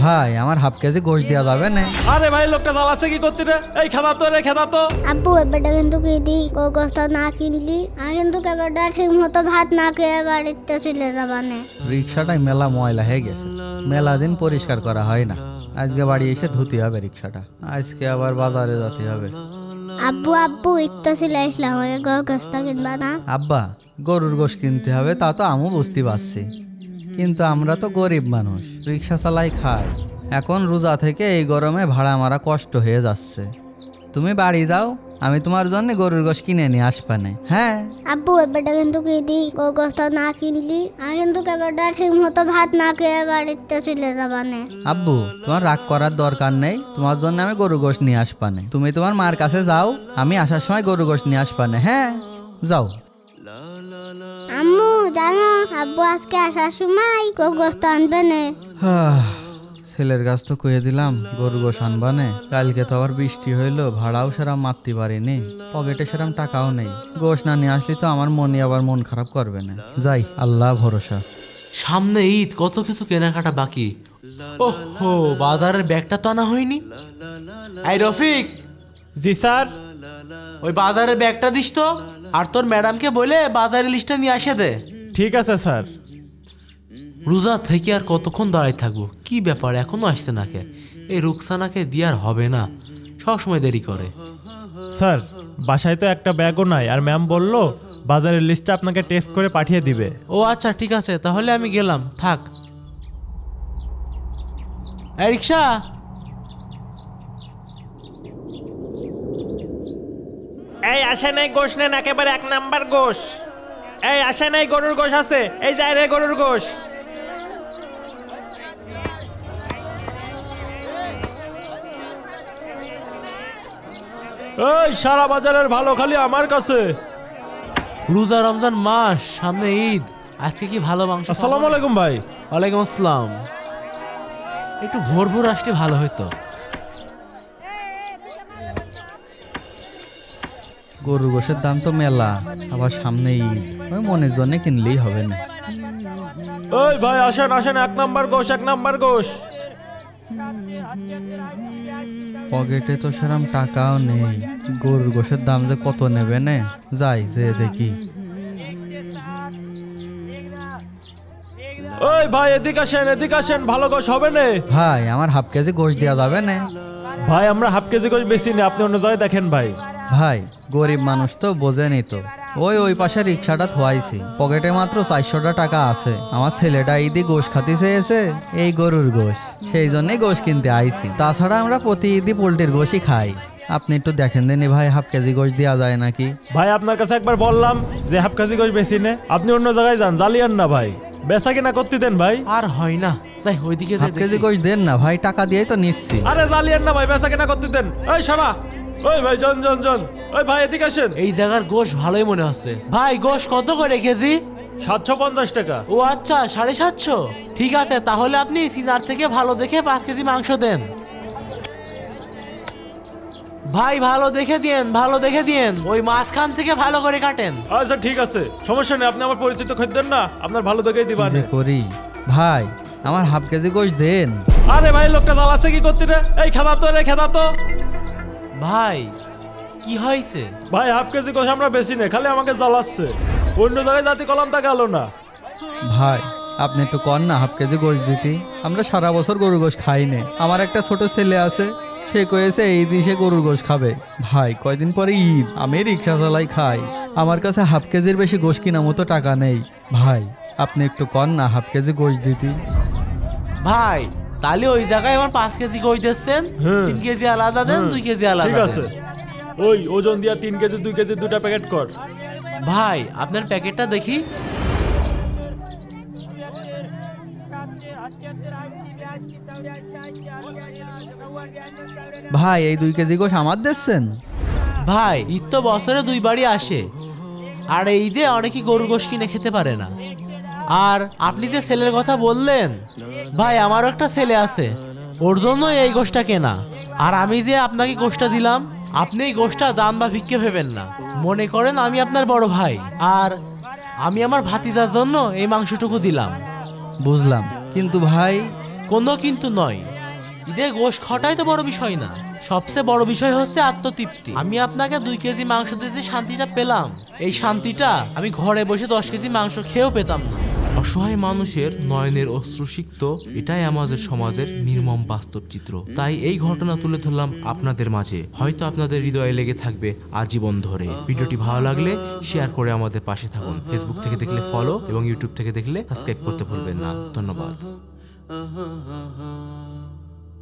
ভাই আমার half KG গোশ দেওয়া যাবে না? আরে ভাই লোকটা জ্বালাচ্ছে কি করতে রে? এই খেদা তো রে, খেদা তো। আব্বু এবারটা কিন্তু কিদি গোস্ত না কিনলি আর কিন্তু এবারটা ঠিক মতো ভাত না খেয়ে বাড়িতে চলে যাবানে। রিক্সাটাই মেলা ময়লা হয়ে গেছে, মেলা দিন পরিষ্কার করা হয় না। আজকে বাড়ি এসে ধুতে হবে রিক্সাটা, আজকে আবার বাজারে যেতে হবে। আব্বু আব্বু ইত্যা সিলাইছিলাম আমাকে গোস্ত কিনবা না? আব্বা গরুর গোশ কিনতে হবে তা তো আমিও বুঝতে পারছি, কিন্তু আমরা তো গরিব মানুষ, রিক্সা চালাই খাই। এখন রোজা থেকে এই গরমে ভাড়া মারা কষ্ট হয়ে যাচ্ছে। তুমি বাড়ি যাও, আমি তোমার জন্য গরুর গোশ কিনে নিয়ে আসবানে। হ্যাঁ আব্বু এবারটা কিন্তু কিদি গোস্ত না কিনলি আর কিন্তু এবারটা ঠিক মতো ভাত না খেয়ে বাড়িতে চলে যাবানে। আব্বু তোমার রাগ করার দরকার নেই, তোমার জন্য আমি গরু গোশ নিয়ে আসবানে। তুমি তোমার মার কাছে যাও, আমি আসার সময় গরু গোশ নিয়ে আসবানে। হ্যাঁ যাও। আম্মু জানো আব্বু আজকে আসার সময় গোস্ত আনবে না। ছেলের কাছ তো কয়ে দিলাম গরু গোশ আনবানে। কালকে তো আবার বৃষ্টি হইলো, ভাড়াও সেরাম মারতে পারিনি, পকেটে সেরাম টাকাও নেই। গোশ না নিয়ে আসলে তো আমার মনে আবার মন খারাপ করবে না। যাই, আল্লাহ ভরসা। সামনে ঈদ, কত কিছু কেনাকাটা বাকি। ওহ হো, বাজারের ব্যাগটা তো আনা হয়নি। এই রফিক, জি স্যার। ওই বাজারের ব্যাগটা দিস তো, আর তোর ম্যাডামকে বলে বাজারের লিস্টটা নিয়ে আসে দে। ঠিক আছে স্যার। রোজা থেকে আর কতক্ষণ দাঁড়াই থাকবো? কি ব্যাপার, এখনো আসছে না কে? এই রুকসানাকে দিয়ে আর হবে না, সবসময় দেরি করে। স্যার বাসায় তো একটা ব্যাগও নাই, আর ম্যাম বললো বাজারের লিস্টটা আপনাকে টেক্সট করে পাঠিয়ে দিবে। ও আচ্ছা, ঠিক আছে, তাহলে আমি গেলাম, থাক। এই রিক্সা, এই আসে নাই গোশ নেন, একেবারে 1 নাম্বার গোশ। এই আসে নাই গরুর গোশ আছে, এই যায় রে গরুর গোশ। এই সারা বাজারের ভালো খালি আমার কাছে। রোজা রমজান মাস, সামনে ঈদ, আজকে কি ভালো মাংস? আসসালামু আলাইকুম ভাই। ওয়ালাইকুম আসসালাম। একটু ভোর ভোর আসলে ভালো হতো। গরুর গোশের দাম তো মেলা, আবার সামনে ঈদ, ওই মনের জন্য কিনলেই হবে না। ওই ভাই আসেন আসেন, 1 নাম্বার গোশ, 1 নাম্বার গোশ। পকেটে তো সেরাম টাকাও নেই, গরুর গোশের দাম যে কত নেবে না। যাই যে দেখি। ওই ভাই এদিকে আসেন, এদিকে আসেন, ভালো গোশ হবে না। ভাই আমার হাফ কেজি গোশ দেওয়া যাবে না? ভাই আমরা হাফ কেজি গোশ বেশি না, আপনি অন্য জায়গায় দেখেন ভাই। ভাই গরিব মানুষ তো, বোঝেনি তো। ওই পাশে রিক্সাটা থোয়াইছি, পকেটে মাত্র 400 টাকা আছে। আমার ছেলেটা ঈদে গোশ খাতে চেয়েছে, এই গরুর গোশ, সেই জন্যই গোশ কিনতে আইছি। তাছাড়া আমরা প্রতি ঈদই পোল্ট্রির গোশই খাই। আপনি একটু দেখেন দেনি ভাই, হাফ কেজি গোশ দেওয়া যায় নাকি? ভাই আপনার কাছে একবার বললাম যে হাফ কেজি গোশ বেশি নে, আপনি অন্য জায়গায় যান, জালিয়ান না ভাই, বেচা কিনা করতে দেন ভাই। আর হয় না, যাই ওইদিকে যাই হাফ কেজি দেখি। গোশ দেন না ভাই, টাকা দিয়েই তো নিচ্ছি। আরে জালিয়ান না ভাই, বেচা কিনা করতে দেন। এই সারা, ওই ভাই জন জন জন, ওই ভাই এদিকে আসেন। এই জায়গার গোশ ভালোই মনে হচ্ছে। ভাই গোশ কত করে কেজি? 750 টাকা। ও আচ্ছা, 750। ঠিক আছে, তাহলে আপনি সিনার থেকে ভালো দেখে 5 কেজি মাংস দেন। ভাই ভালো দেখে দিয়েন, ভালো দেখে দিয়েন, ওই মাঝখান থেকে ভালো করে কাটেন। আচ্ছা ঠিক আছে, সমস্যা নেই, আপনি আমার পরিচিত খদ্দের না, আপনার ভালো দেখেই কি দিবেন। যে করি ভাই, আমার হাফ কেজি গোশ দেন। আরে ভাই লোকটা জ্বালাচ্ছে কি করতে রে? এই খেদা তো রে, খেদা তো। ভাই কি হয়েছে? ভাই হাফ কেজি গোশ আমরা বেশি নেই, খালি আমাকে জ্বালাচ্ছে, অন্য জায়গায় জাতি কলম তা গেল না। ভাই আপনি একটু কর না, হাফ কেজি গোশ দিতি। আমরা সারা বছর গরুর গোশ খাই না। আমার একটা ছোট ছেলে আছে, সে কয়েছে এই দিশে গরুর গোশ খাবে। ভাই কয়দিন পরে ঈদ, আমি রিক্সা চালাই খাই, আমার কাছে হাফ কেজির বেশি গোশ কিনা মতো টাকা নেই। ভাই আপনি একটু কর না, হাফ কেজি গোশ দিতি। ভাই তাহলে ওই জায়গায় আমার 5 কেজি গোশ দিচ্ছেন, হ্যাঁ। 3 কেজি আলাদা দেন, 2 কেজি আলাদা ঠিক দেন। আছে, ওই ওজন দিয়া 3 কেজি 2 কেজি 2টা প্যাকেট কর। ভাই আপনার প্যাকেটটা দেখি। ভাই এই 2 কেজি গোশ আমার দিচ্ছেন? ভাই ঈদ তো বছরে 2 বারই আসে, আর এই ঈদে অনেকেই গরুর গোশ কিনে খেতে পারে না। আর আপনি যে ছেলের কথা বললেন, ভাই আমারও একটা ছেলে আছে, ওর জন্য এই গোশটা কেনা। আর আমি যে আপনাকে গোশটা দিলাম, আপনি এই গোশটা দাম বা ভিক্ষে ভেবেন না, মনে করেন আমি আপনার বড় ভাই, আর আমি আমার ভাতিজার জন্য এই মাংসটুকু দিলাম। বুঝলাম, কিন্তু ভাই কোনো কিন্তু নয়, ঈদে গোশ খাওয়াটাই তো বড় বিষয় না, সবচেয়ে বড় বিষয় হচ্ছে আত্মতৃপ্তি। আমি আপনাকে 2 কেজি মাংস দিয়ে যে শান্তিটা পেলাম, এই শান্তিটা আমি ঘরে বসে 10 কেজি মাংস খেয়েও পেতাম না। অসহায় মানুষের নয়নের অশ্রুসিক্ত, এটাই আমাদের সমাজের নির্মম বাস্তব চিত্র। তাই এই ঘটনা তুলে ধরলাম আপনাদের মাঝে, হয়তো আপনাদের হৃদয়ে লেগে থাকবে আজীবন ধরে। ভিডিওটি ভালো লাগলে শেয়ার করে আমাদের পাশে থাকুন। ফেসবুক থেকে দেখলে ফলো এবং ইউটিউব থেকে দেখলে সাবস্ক্রাইব করতে ভুলবেন না। ধন্যবাদ।